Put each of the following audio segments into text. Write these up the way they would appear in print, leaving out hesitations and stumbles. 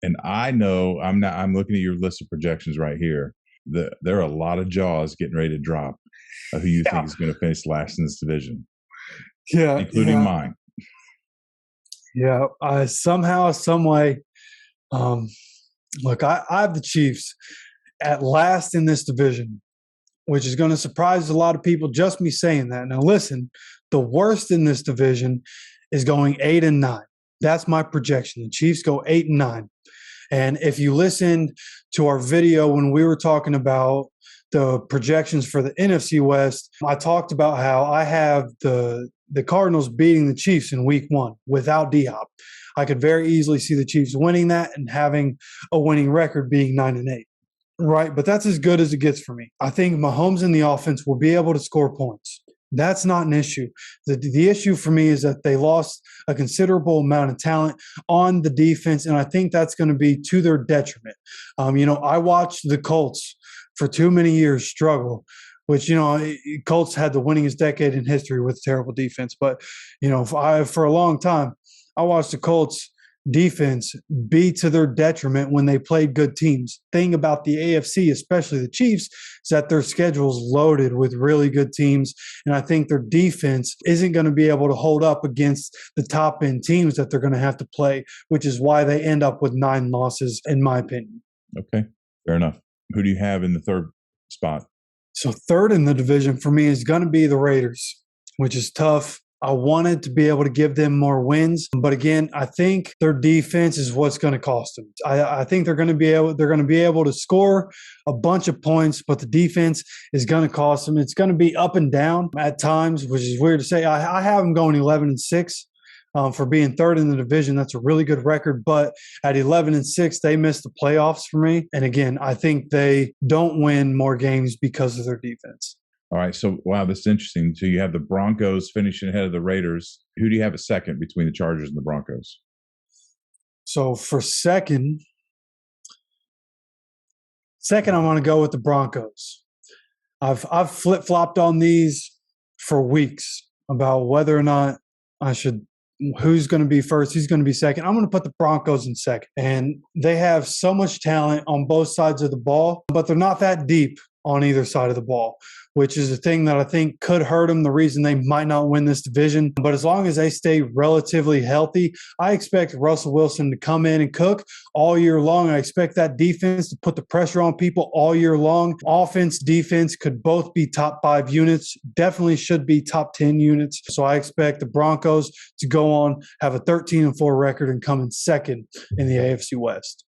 And I know I'm looking at your list of projections right here. There are a lot of jaws getting ready to drop of who you think Yeah, is going to finish last in this division, yeah, including yeah, mine. yeah. Somehow, some way, um, look, I have the Chiefs at last in this division, which is going to surprise a lot of people. Just me saying that. Now, listen, the worst in this division is going 8-9. That's my projection. The Chiefs go 8-9. And if you listened to our video when we were talking about the projections for the NFC West, I talked about how I have the Cardinals beating the Chiefs in week 1 without D-Hop. I could very easily see the Chiefs winning that and having a winning record being 9-8. Right, but that's as good as it gets for me. I think Mahomes and the offense will be able to score points. That's not an issue. The issue for me is that they lost a considerable amount of talent on the defense, and I think that's going to be to their detriment. I watched the Colts for too many years struggle, which, Colts had the winningest decade in history with terrible defense. But, for a long time, I watched the Colts defense be to their detriment when they played good teams. Thing about the AFC, especially the Chiefs, is that their schedule's loaded with really good teams. And I think their defense isn't going to be able to hold up against the top end teams that they're going to have to play, which is why they end up with 9 losses, in my opinion. Okay, fair enough. Who do you have in the third spot? So, third in the division for me is going to be the Raiders, which is tough. I wanted to be able to give them more wins, but again, I think their defense is what's going to cost them. I think they're going to be able to score a bunch of points, but the defense is going to cost them. It's going to be up and down at times, which is weird to say. I have them going 11-6. For being third in the division, that's a really good record. But at 11-6, they missed the playoffs for me. And again, I think they don't win more games because of their defense. All right. So, wow, this is interesting. So you have the Broncos finishing ahead of the Raiders. Who do you have a second between the Chargers and the Broncos? So for second, I want to go with the Broncos. I've flip flopped on these for weeks about whether or not I should. Who's going to be first? Who's going to be second? I'm going to put the Broncos in second. And they have so much talent on both sides of the ball, but they're not that deep on either side of the ball, which is a thing that I think could hurt them, the reason they might not win this division. But as long as they stay relatively healthy, I expect Russell Wilson to come in and cook all year long. I expect that defense to put the pressure on people all year long. Offense, defense could both be top 5 units, definitely should be top 10 units. So I expect the Broncos to go on, have a 13-4 record, and come in second in the AFC West.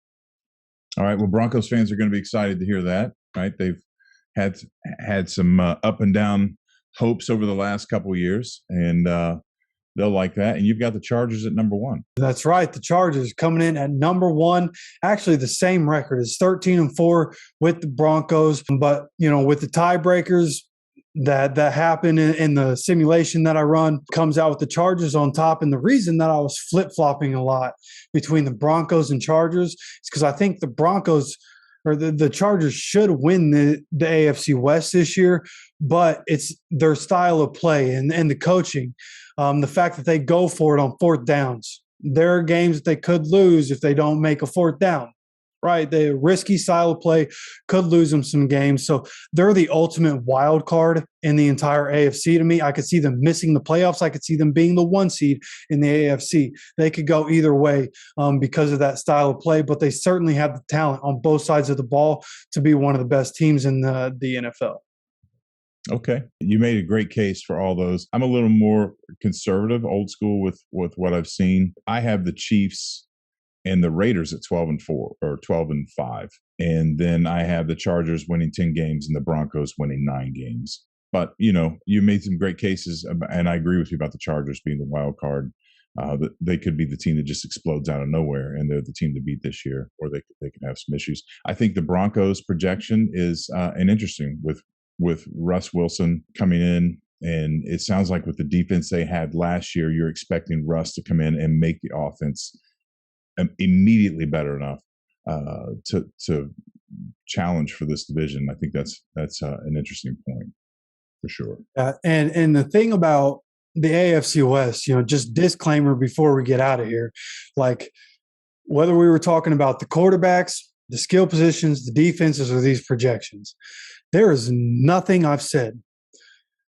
All right. Well, Broncos fans are going to be excited to hear that, right? They've had some up and down hopes over the last couple of years, and they'll like that. And you've got the Chargers at number 1. That's right. The Chargers coming in at number 1. Actually, the same record is 13-4 with the Broncos. But, with the tiebreakers that happen in the simulation that I run, comes out with the Chargers on top. And the reason that I was flip-flopping a lot between the Broncos and Chargers is because I think the Broncos – or the Chargers should win the AFC West this year, but it's their style of play and the coaching, the fact that they go for it on fourth downs. There are games that they could lose if they don't make a fourth down, right? The risky style of play could lose them some games. So they're the ultimate wild card in the entire AFC to me. I could see them missing the playoffs. I could see them being the 1 seed in the AFC. They could go either way because of that style of play, but they certainly have the talent on both sides of the ball to be one of the best teams in the NFL. Okay. You made a great case for all those. I'm a little more conservative, old school with what I've seen. I have the Chiefs and the Raiders at 12-4 or 12-5. And then I have the Chargers winning 10 games and the Broncos winning 9 games. But, you made some great cases, and I agree with you about the Chargers being the wild card. They could be the team that just explodes out of nowhere, and they're the team to beat this year, or they could have some issues. I think the Broncos projection is an interesting with Russ Wilson coming in. And it sounds like with the defense they had last year, you're expecting Russ to come in and make the offense immediately better enough to challenge for this division. I think that's an interesting point for sure. And the thing about the AFC West, just disclaimer before we get out of here, like whether we were talking about the quarterbacks, the skill positions, the defenses, or these projections, there is nothing I've said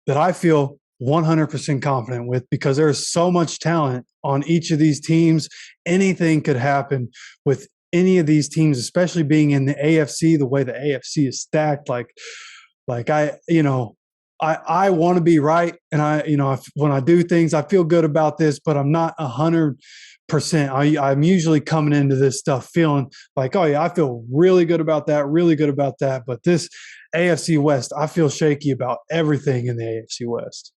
that I feel 100% confident with, because there is so much talent on each of these teams. Anything could happen with any of these teams, especially being in the AFC, the way the AFC is stacked. Like I want to be right. And when I do things, I feel good about this, but I'm not 100%. I'm usually coming into this stuff feeling like, oh yeah, I feel really good about that, really good about that. But this AFC West, I feel shaky about everything in the AFC West.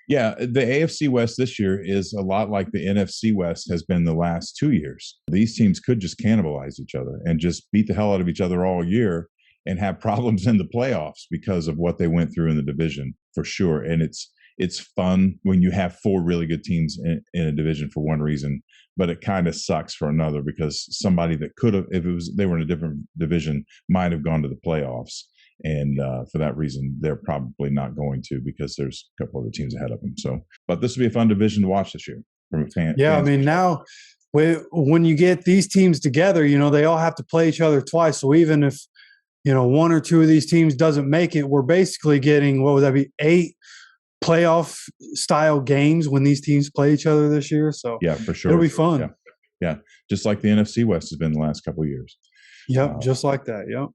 Yeah, the AFC West this year is a lot like the NFC West has been the last 2 years. These teams could just cannibalize each other and just beat the hell out of each other all year and have problems in the playoffs because of what they went through in the division, for sure. And it's fun when you have four really good teams in a division for one reason, but it kind of sucks for another, because somebody that could have, if they were in a different division, might have gone to the playoffs. And for that reason, they're probably not going to, because there's a couple other teams ahead of them. So, but this will be a fun division to watch this year from a fan. Yeah, I mean, now when you get these teams together, they all have to play each other twice. So even if one or two of these teams doesn't make it, we're basically getting, what would that be, 8 playoff style games when these teams play each other this year. So yeah, for sure, it'll be fun. Yeah, just like the NFC West has been the last couple of years. Yep, just like that. Yep.